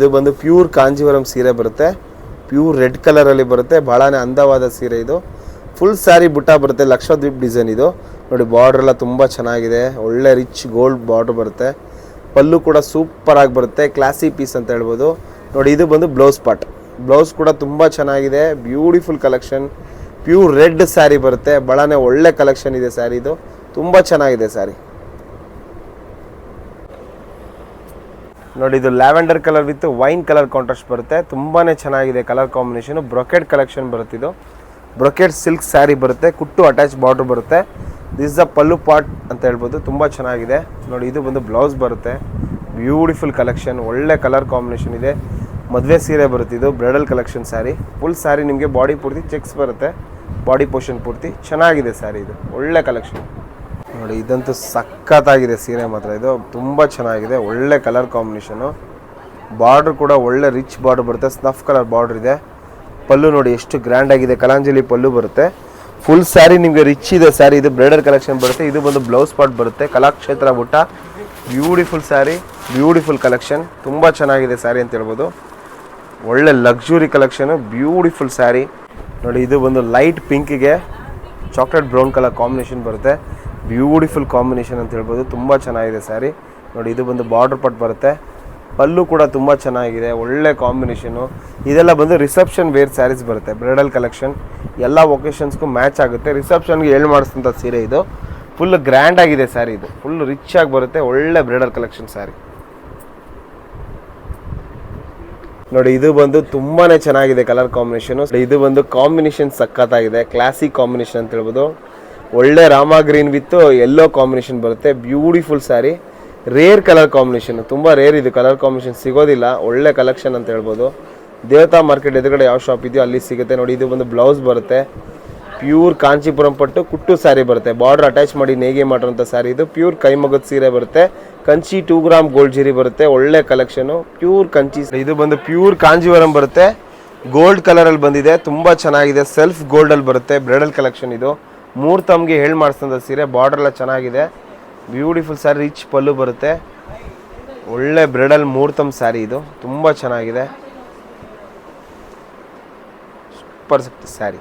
ಇದು ಬಂದು ಪ್ಯೂರ್ ಕಾಂಜೀವರಂ ಸೀರೆ ಬರುತ್ತೆ, ಪ್ಯೂರ್ ರೆಡ್ ಕಲರಲ್ಲಿ ಬರುತ್ತೆ, ಭಾಳನೇ ಅಂದವಾದ ಸೀರೆ ಇದು. ಫುಲ್ ಸ್ಯಾರಿ ಬುಟ್ಟ ಬರುತ್ತೆ, ಲಕ್ಷದ್ವೀಪ್ ಡಿಸೈನ್ ಇದು ನೋಡಿ. ಬಾರ್ಡ್ರ್ ಎಲ್ಲ ತುಂಬ ಚೆನ್ನಾಗಿದೆ, ಒಳ್ಳೆ ರಿಚ್ ಗೋಲ್ಡ್ ಬಾರ್ಡ್ರ್ ಬರುತ್ತೆ. ಪಲ್ಲು ಕೂಡ ಸೂಪರ್ ಆಗಿ ಬರುತ್ತೆ, ಕ್ಲಾಸಿ ಪೀಸ್ ಅಂತ ಹೇಳ್ಬೋದು ನೋಡಿ. ಇದು ಬಂದು ಬ್ಲೌಸ್ ಪಾರ್ಟ್, ಬ್ಲೌಸ್ ಕೂಡ ತುಂಬ ಚೆನ್ನಾಗಿದೆ, beautiful collection. Pure red sari ಬರುತ್ತೆ, ಭಾಳನೇ ಒಳ್ಳೆ ಕಲೆಕ್ಷನ್ ಇದೆ ಸ್ಯಾರಿ ಇದು, ತುಂಬ ಚೆನ್ನಾಗಿದೆ ಸ್ಯಾರಿ ನೋಡಿ. ಇದು lavender colour with wine colour contrast ಬರುತ್ತೆ, ತುಂಬಾ ಚೆನ್ನಾಗಿದೆ ಕಲರ್ ಕಾಂಬಿನೇಷನು. ಬ್ರೊಕೆಟ್ ಕಲೆಕ್ಷನ್ ಬರುತ್ತೆ, ಇದು ಬ್ರೊಕೆಟ್ ಸಿಲ್ಕ್ ಸ್ಯಾರಿ ಬರುತ್ತೆ, ಕುಟ್ಟು ಅಟ್ಯಾಚ್ ಬಾರ್ಡ್ರ್ ಬರುತ್ತೆ. ದಿಸ್ ದ ಪಲ್ಲು ಪಾರ್ಟ್ ಅಂತ ಹೇಳ್ಬೋದು, ತುಂಬ ಚೆನ್ನಾಗಿದೆ ನೋಡಿ. ಇದು ಬಂದು ಬ್ಲೌಸ್ ಬರುತ್ತೆ, ಬ್ಯೂಟಿಫುಲ್ ಕಲೆಕ್ಷನ್, ಒಳ್ಳೆ ಕಲರ್ ಕಾಂಬಿನೇಷನ್ ಇದೆ. ಮದುವೆ ಸೀರೆ ಬರುತ್ತೆ, ಇದು bridal collection sari. Full sari ನಿಮಗೆ ಬಾಡಿ ಪೂರ್ತಿ ಚೆಕ್ಸ್ ಬರುತ್ತೆ, ಬಾಡಿ ಪೋರ್ಷನ್ ಪೂರ್ತಿ ಚೆನ್ನಾಗಿದೆ ಸ್ಯಾರಿ, ಇದು ಒಳ್ಳೆ ಕಲೆಕ್ಷನ್ ನೋಡಿ. ಇದಂತೂ ಸಖತ್ತಾಗಿದೆ ಸೀರೆ ಮಾತ್ರ, ಇದು ತುಂಬ ಚೆನ್ನಾಗಿದೆ, ಒಳ್ಳೆ ಕಲರ್ ಕಾಂಬಿನೇಷನು. ಬಾರ್ಡ್ರ್ ಕೂಡ ಒಳ್ಳೆ ರಿಚ್ ಬಾರ್ಡ್ರ್ ಬರುತ್ತೆ, ಸ್ನಫ್ ಕಲರ್ ಬಾರ್ಡ್ರ್ ಇದೆ. ಪಲ್ಲು ನೋಡಿ ಎಷ್ಟು ಗ್ರ್ಯಾಂಡ್ ಆಗಿದೆ, ಕಲಾಂಜಲಿ ಪಲ್ಲು ಬರುತ್ತೆ. ಫುಲ್ ಸ್ಯಾರಿ ನಿಮಗೆ ರಿಚ್ ಇದೆ ಸ್ಯಾರಿ, ಇದು ಬ್ರೈಡಲ್ ಕಲೆಕ್ಷನ್ ಬರುತ್ತೆ. ಇದು ಬಂದು ಬ್ಲೌಸ್ ಪಾರ್ಟ್ ಬರುತ್ತೆ, ಕಲಾಕ್ಷೇತ್ರ ಬುಟ್ಟ, ಬ್ಯೂಟಿಫುಲ್ ಸ್ಯಾರಿ, ಬ್ಯೂಟಿಫುಲ್ ಕಲೆಕ್ಷನ್, ತುಂಬ ಚೆನ್ನಾಗಿದೆ ಸ್ಯಾರಿ ಅಂತ ಹೇಳ್ಬೋದು. ಒಳ್ಳೆ ಲಕ್ಸುರಿ ಕಲೆಕ್ಷನು, ಬ್ಯೂಟಿಫುಲ್ ಸ್ಯಾರಿ ನೋಡಿ. ಇದು ಬಂದು ಲೈಟ್ ಪಿಂಕಿಗೆ ಚಾಕ್ಲೇಟ್ ಬ್ರೌನ್ ಕಲರ್ ಕಾಂಬಿನೇಷನ್ ಬರುತ್ತೆ, ಬ್ಯೂಟಿಫುಲ್ ಕಾಂಬಿನೇಷನ್ ಅಂತ ಹೇಳ್ಬೋದು, ತುಂಬ ಚೆನ್ನಾಗಿದೆ ಸ್ಯಾರಿ ನೋಡಿ. ಇದು ಬಂದು ಬಾರ್ಡರ್ ಪಟ್ ಬರುತ್ತೆ, ಪಲ್ಲು ಕೂಡ ತುಂಬ ಚೆನ್ನಾಗಿದೆ, ಒಳ್ಳೆ ಕಾಂಬಿನೇಷನು. ಇದೆಲ್ಲ ಬಂದು ರಿಸೆಪ್ಷನ್ ವೇರ್ ಸ್ಯಾರೀಸ್ ಬರುತ್ತೆ, ಬ್ರೈಡಲ್ ಕಲೆಕ್ಷನ್, ಎಲ್ಲ ಒಕೇಶನ್ಸ್ಗೂ ಮ್ಯಾಚ್ ಆಗುತ್ತೆ. ರಿಸೆಪ್ಷನ್ಗೆ ಹೇಳಿ ಮಾಡಿಸಿದಂಥ ಸೀರೆ ಇದು, ಫುಲ್ ಗ್ರ್ಯಾಂಡ್ ಆಗಿದೆ ಸ್ಯಾರಿ, ಇದು ಫುಲ್ ರಿಚ್ ಆಗಿ ಬರುತ್ತೆ, ಒಳ್ಳೆ ಬ್ರೈಡಲ್ ಕಲೆಕ್ಷನ್ ಸ್ಯಾರಿ ನೋಡಿ. ಇದು ಬಂದು ತುಂಬಾ ಚೆನ್ನಾಗಿದೆ ಕಲರ್ ಕಾಂಬಿನೇಷನು. ಇದು ಬಂದು ಕಾಂಬಿನೇಷನ್ ಸಖತ್ತಾಗಿದೆ, ಕ್ಲಾಸಿಕ್ ಕಾಂಬಿನೇಷನ್ ಅಂತ ಹೇಳ್ಬೋದು. ಒಳ್ಳೆ rama green with yellow combination ಬರುತ್ತೆ, beautiful sari, rare colour combination, ತುಂಬ ರೇರ್ ಇದು ಕಲರ್ ಕಾಂಬಿನೇಷನ್, ಸಿಗೋದಿಲ್ಲ, ಒಳ್ಳೆ ಕಲೆಕ್ಷನ್ ಅಂತ ಹೇಳ್ಬೋದು. ದೇವತಾ ಮಾರ್ಕೆಟ್ ಎದುರುಗಡೆ ಯಾವ ಶಾಪ್ ಇದೆಯೋ ಅಲ್ಲಿ ಸಿಗುತ್ತೆ ನೋಡಿ. ಇದು ಒಂದು ಬ್ಲೌಸ್ ಬರುತ್ತೆ, ಪ್ಯೂರ್ ಕಾಂಚೀಪುರಂ ಪಟ್ಟು ಕುಟ್ಟು ಸ್ಯಾರಿ ಬರುತ್ತೆ, ಬಾರ್ಡರ್ ಅಟ್ಯಾಚ್ ಮಾಡಿ ನೇಯ್ಗೆ ಮಾಡಿರೋಂಥ ಸ್ಯಾರಿ ಇದು. ಪ್ಯೂರ್ ಕೈಮಗ್ಗದ ಸೀರೆ ಬರುತ್ತೆ, ಕಂಚಿ 2 ಗ್ರಾಮ್ ಗೋಲ್ಡ್ ಜೀರಿ ಬರುತ್ತೆ, ಒಳ್ಳೆ ಕಲೆಕ್ಷನು, ಪ್ಯೂರ್ ಕಂಚಿ. ಇದು ಬಂದು ಪ್ಯೂರ್ ಕಾಂಜೀವರಂ ಬರುತ್ತೆ, ಗೋಲ್ಡ್ ಕಲರಲ್ಲಿ ಬಂದಿದೆ, ತುಂಬ ಚೆನ್ನಾಗಿದೆ, ಸೆಲ್ಫ್ ಗೋಲ್ಡಲ್ಲಿ ಬರುತ್ತೆ, ಬ್ರೈಡಲ್ ಕಲೆಕ್ಷನ್ ಇದು. ಮುಹೂರ್ತಮ್ಗೆ ಹೇಳಿ ಮಾಡಿಸಿದಂಥ ಸೀರೆ, ಬಾರ್ಡರ್ ಎಲ್ಲ ಚೆನ್ನಾಗಿದೆ, ಬ್ಯೂಟಿಫುಲ್ ಸ್ಯಾರಿ, ರಿಚ್ ಪಲ್ಲು ಬರುತ್ತೆ, ಒಳ್ಳೆ ಬ್ರೈಡಲ್ ಮುಹೂರ್ತಮ್ ಸ್ಯಾರಿ ಇದು, ತುಂಬ ಚೆನ್ನಾಗಿದೆ, ಸೂಪರ್ ಸ್ಯಾರಿ.